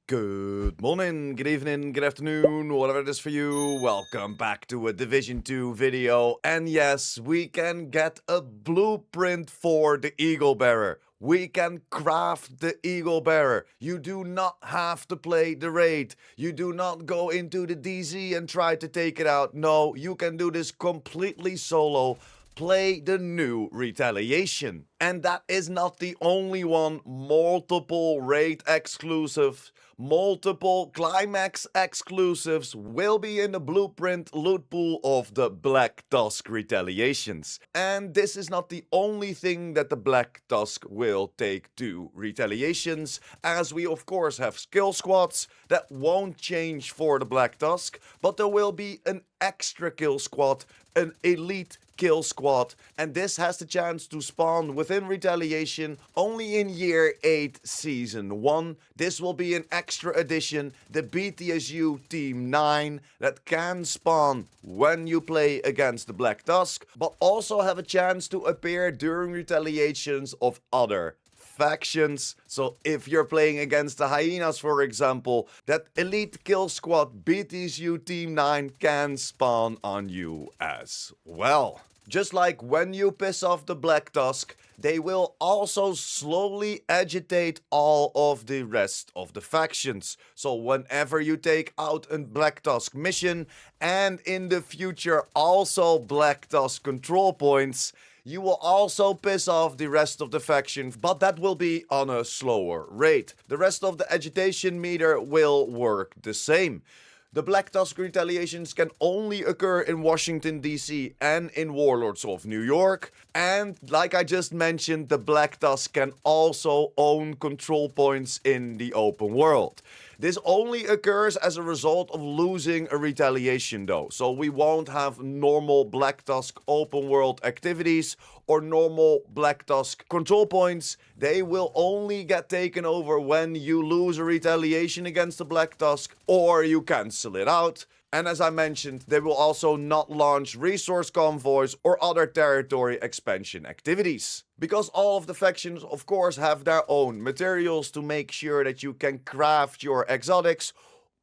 Good morning, good evening, good afternoon, whatever it is for you. Welcome back to a Division 2 video. And yes, we can get a blueprint for the Eagle Bearer. We can craft the Eagle Bearer. You do not have to play the raid. You do not go into the DZ and try to take it out. No, you can do this completely solo. Play the new Retaliation. And that is not the only one. Multiple raid exclusives, multiple climax exclusives will be in the blueprint loot pool of the Black Tusk Retaliations. And this is not the only thing that the Black Tusk will take to Retaliations, as we of course have skill squads that won't change for the Black Tusk, but there will be an extra kill squad, an elite kill squad, and this has the chance to spawn within Retaliation only in Year 8 Season 1. This will be an extra addition, the BTSU Team 9, that can spawn when you play against the Black Tusk, but also have a chance to appear during Retaliations of other factions. So if you're playing against the Hyenas, for example, that elite kill squad BTSU Team 9 can spawn on you as well. Just like when you piss off the Black Tusk, they will also slowly agitate all of the rest of the factions. So whenever you take out a Black Tusk mission, and in the future also Black Tusk control points, you will also piss off the rest of the faction, but that will be on a slower rate. The rest of the agitation meter will work the same. The Black Tusk Retaliations can only occur in Washington DC and in Warlords of New York. And like I just mentioned, the Black Tusk can also own control points in the open world. This only occurs as a result of losing a Retaliation though, so we won't have normal Black Tusk open world activities or normal Black Tusk control points. They will only get taken over when you lose a Retaliation against the Black Tusk or you cancel it out. And as I mentioned, they will also not launch resource convoys or other territory expansion activities. Because all of the factions of course have their own materials to make sure that you can craft your exotics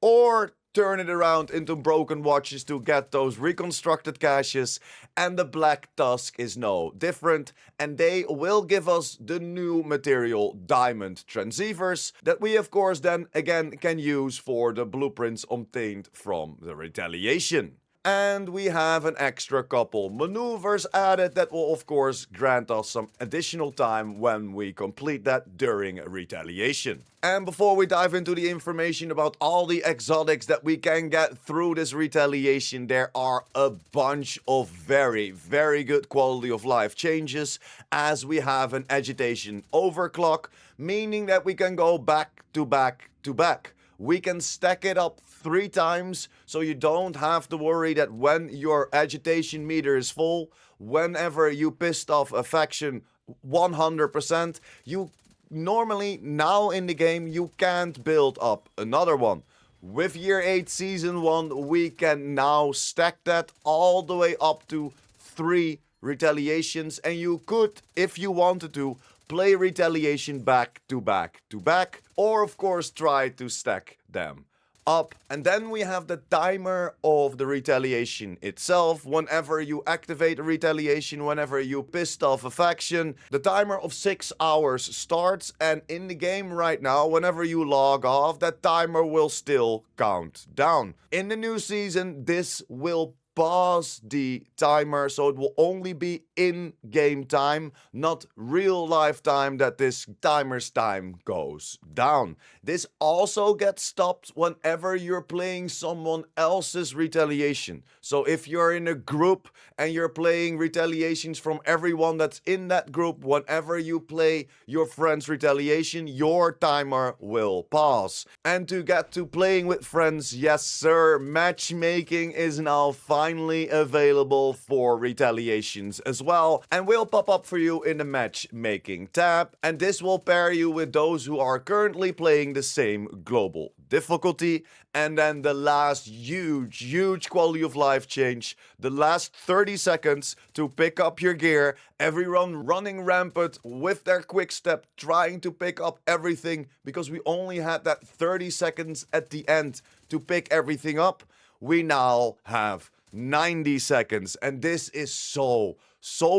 or turn it around into broken watches to get those reconstructed caches, and the Black Tusk is no different, and they will give us the new material diamond transceivers that we of course then again can use for the blueprints obtained from the Retaliation. And we have an extra couple maneuvers added that will of course grant us some additional time when we complete that during a Retaliation. And before we dive into the information about all the exotics that we can get through this Retaliation, there are a bunch of very good quality of life changes, as we have an agitation overclock, meaning that we can go back to back to back. We can stack it up 3 times, so you don't have to worry that when your agitation meter is full, whenever you pissed off a faction 100%, you normally now in the game you can't build up another one. With Year 8 Season 1, we can now stack that all the way up to 3 Retaliations, and you could, if you wanted to, play Retaliation back to back to back, or of course try to stack them up. And then we have the timer of the Retaliation itself. Whenever you activate a Retaliation, whenever you pissed off a faction, the timer of 6 hours starts, and in the game right now, whenever you log off, that timer will still count down. In the new season, this will pause the timer, so it will only be in-game time, not real-life time, that this timer's time goes down. This also gets stopped whenever you're playing someone else's Retaliation. So if you're in a group and you're playing Retaliations from everyone that's in that group, whenever you play your friend's Retaliation, your timer will pause. And to get to playing with friends, yes sir, matchmaking is now finally finally available for Retaliations as well, and will pop up for you in the matchmaking tab. And this will pair you with those who are currently playing the same global difficulty. And then the last huge quality of life change, the last 30 seconds to pick up your gear. Everyone running rampant with their quick step, trying to pick up everything, because we only had that 30 seconds at the end to pick everything up. We now have 90 seconds, and this is so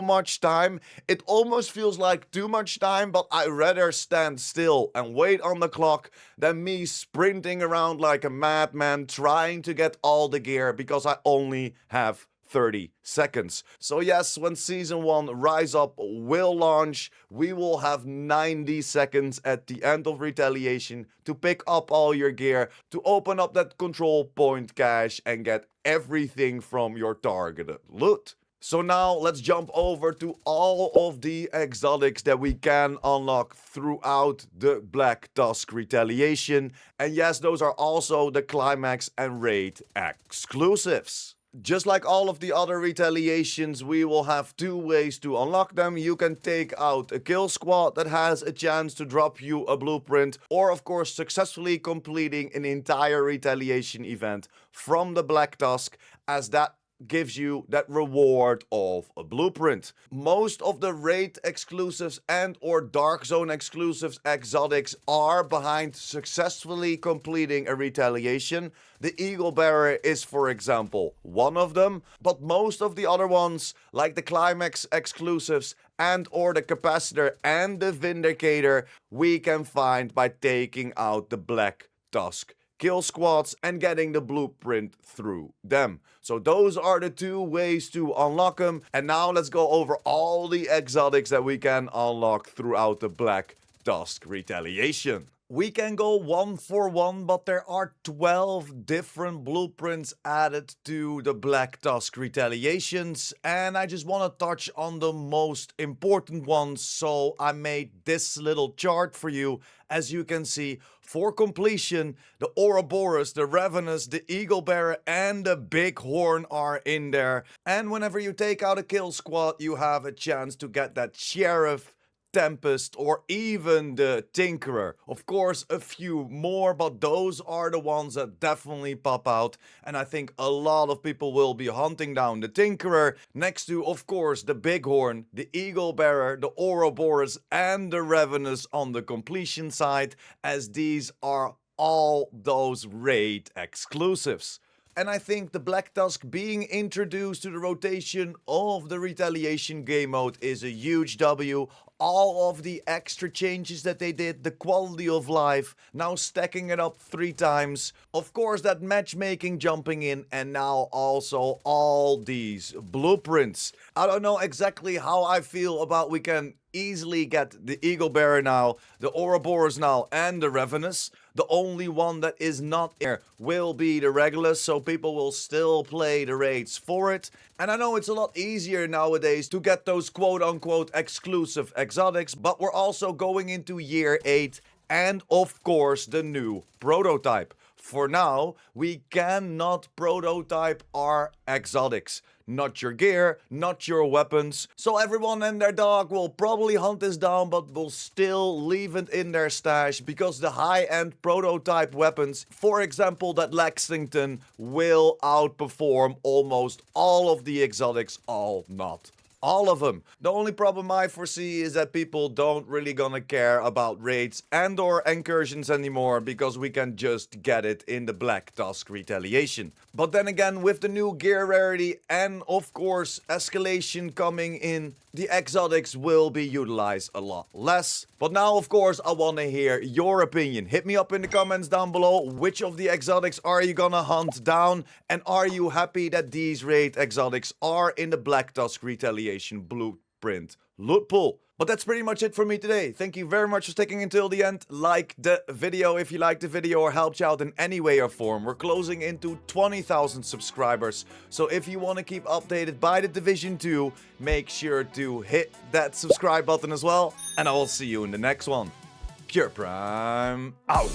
much time. It almost feels like too much time, but I'd rather stand still and wait on the clock than me sprinting around like a madman trying to get all the gear, because I only have 30 seconds. So yes, when Season 1 Rise Up will launch, we will have 90 seconds at the end of Retaliation to pick up all your gear, to open up that control point cache and get everything from your targeted loot. So now let's jump over to all of the exotics that we can unlock throughout the Black Tusk Retaliation. And yes, those are also the Climax and Raid exclusives. Just like all of the other Retaliations, we will have two ways to unlock them. You can take out a kill squad that has a chance to drop you a blueprint, or of course successfully completing an entire Retaliation event from the Black Tusk, as that gives you that reward of a blueprint. Most of the raid exclusives and or dark zone exclusives exotics are behind successfully completing a Retaliation. The Eagle Bearer is, for example, one of them, but most of the other ones, like the Climax exclusives and or the Capacitor and the Vindicator, we can find by taking out the Black Tusk kill squads and getting the blueprint through them. So those are the two ways to unlock them. And now let's go over all the exotics that we can unlock throughout the Black Tusk Retaliation. We can go one for one, but there are 12 different blueprints added to the Black Tusk Retaliations, and I just want to touch on the most important ones, so I made this little chart for you. As you can see, for completion, the Ouroboros, the Ravenous, the Eagle Bearer, and the Bighorn are in there. And whenever you take out a kill squad, you have a chance to get that Sheriff, Tempest, or even the Tinkerer. Of course, a few more, but those are the ones that definitely pop out. And I think a lot of people will be hunting down the Tinkerer next to, of course, the Bighorn, the Eagle Bearer, the Ouroboros, and the Ravenous on the completion side, as these are all those raid exclusives. And I think the Black Tusk being introduced to the rotation of the Retaliation game mode is a huge W. All of the extra changes that they did, the quality of life, now stacking it up 3 times. Of course, that matchmaking jumping in, and now also all these blueprints. I don't know exactly how I feel about we can easily get the Eagle Bearer now, the Ouroboros now, and the Ravenous. The only one that is not there will be the Regulus, so people will still play the raids for it. And I know it's a lot easier nowadays to get those quote-unquote exclusive exotics, but we're also going into year 8 and of course the new prototype. For now, we cannot prototype our exotics. Not your gear, not your weapons. So everyone and their dog will probably hunt this down, but will still leave it in their stash, because the high-end prototype weapons, for example that Lexington, will outperform almost all of the exotics, not all of them. The only problem I foresee is that people don't really gonna care about raids and or incursions anymore, because we can just get it in the Black Tusk Retaliation. But then again, with the new gear rarity and of course escalation coming in, the exotics will be utilized a lot less. But now of course I want to hear your opinion. Hit me up in the comments down below. Which of the exotics are you gonna hunt down? And are you happy that these raid exotics are in the Black Tusk Retaliation blueprint loot pool? But that's pretty much it for me today. Thank you very much for sticking until the end. Like the video if you liked the video or helped you out in any way or form. We're closing into 20,000 subscribers. So if you want to keep updated by the Division 2, make sure to hit that subscribe button as well. And I will see you in the next one. Pure Prime out.